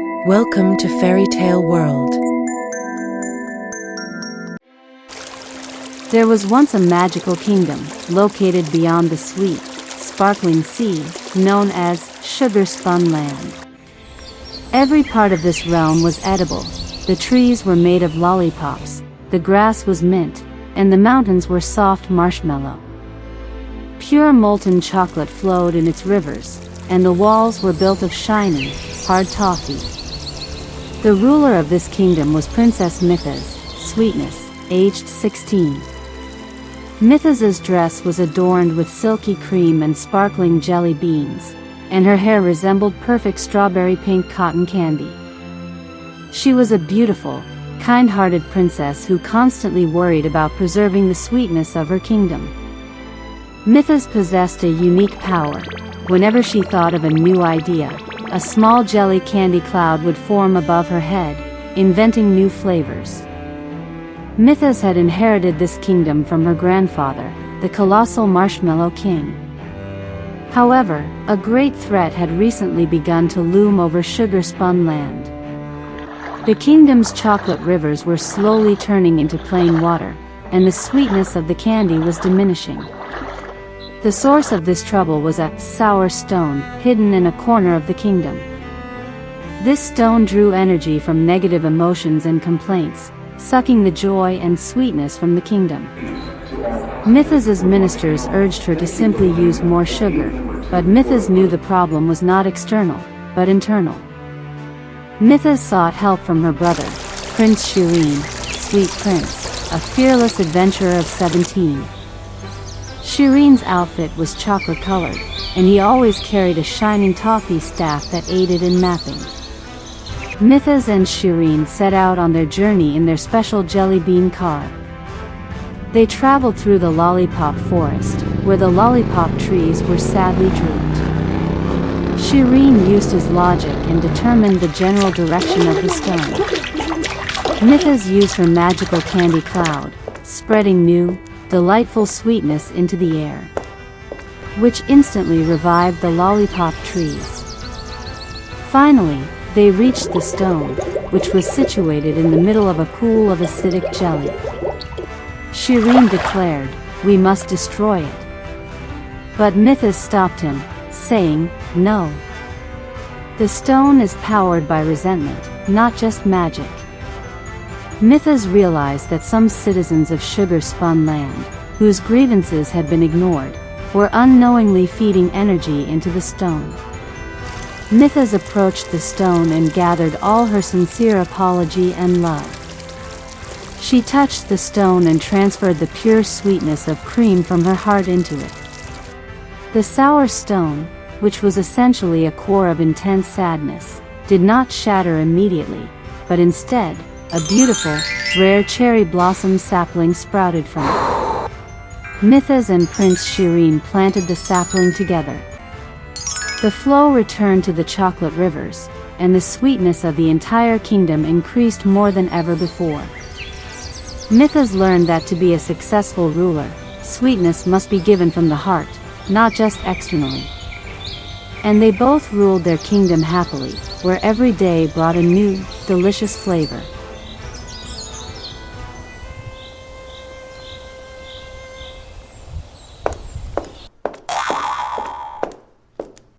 Welcome to Fairytale World. There was once a magical kingdom, located beyond the sweet, sparkling sea, known as Sugar Spun Land. Every part of this realm was edible. The trees were made of lollipops, the grass was mint, and the mountains were soft marshmallow. Pure molten chocolate flowed in its rivers, and the walls were built of shiny, hard toffee. The ruler of this kingdom was Princess Mithas, Sweetest, aged 16. Mithas's dress was adorned with silky cream and sparkling jelly beans, and her hair resembled perfect strawberry pink cotton candy. She was a beautiful, kind-hearted princess who constantly worried about preserving the sweetness of her kingdom. Mithas possessed a unique power. Whenever she thought of a new idea, a small jelly candy cloud would form above her head, inventing new flavors. Mithas had inherited this kingdom from her grandfather, the colossal Marshmallow King. However, a great threat had recently begun to loom over Sugar Spun Land. The kingdom's chocolate rivers were slowly turning into plain water, and the sweetness of the candy was diminishing. The source of this trouble was a sour stone hidden in a corner of the kingdom. This stone drew energy from negative emotions and complaints, sucking the joy and sweetness from the kingdom. Mithas's ministers urged her to simply use more sugar, but Mithas knew the problem was not external, but internal. Mithas sought help from her brother, Prince Sheereen, Sweet Prince, a fearless adventurer of 17. Sheereen's outfit was chocolate-colored, and he always carried a shining toffee staff that aided in mapping. Mithas and Sheereen set out on their journey in their special jelly bean car. They traveled through the lollipop forest, where the lollipop trees were sadly drooped. Sheereen used his logic and determined the general direction of the stone. Mithas used her magical candy cloud, spreading new, delightful sweetness into the air, which instantly revived the lollipop trees. Finally, they reached the stone, which was situated in the middle of a pool of acidic jelly. Sheereen declared, "We must destroy it." But Mithas stopped him, saying, "No. The stone is powered by resentment, not just magic." Mithas realized that some citizens of Sugar Spun Land, whose grievances had been ignored, were unknowingly feeding energy into the stone. Mithas approached the stone and gathered all her sincere apology and love. She touched the stone and transferred the pure sweetness of cream from her heart into it. The sour stone, which was essentially a core of intense sadness, did not shatter immediately, but instead, a beautiful, rare cherry blossom sapling sprouted from it. Mithas and Prince Sheereen planted the sapling together. The flow returned to the chocolate rivers, and the sweetness of the entire kingdom increased more than ever before. Mithas learned that to be a successful ruler, sweetness must be given from the heart, not just externally. And they both ruled their kingdom happily, where every day brought a new, delicious flavor.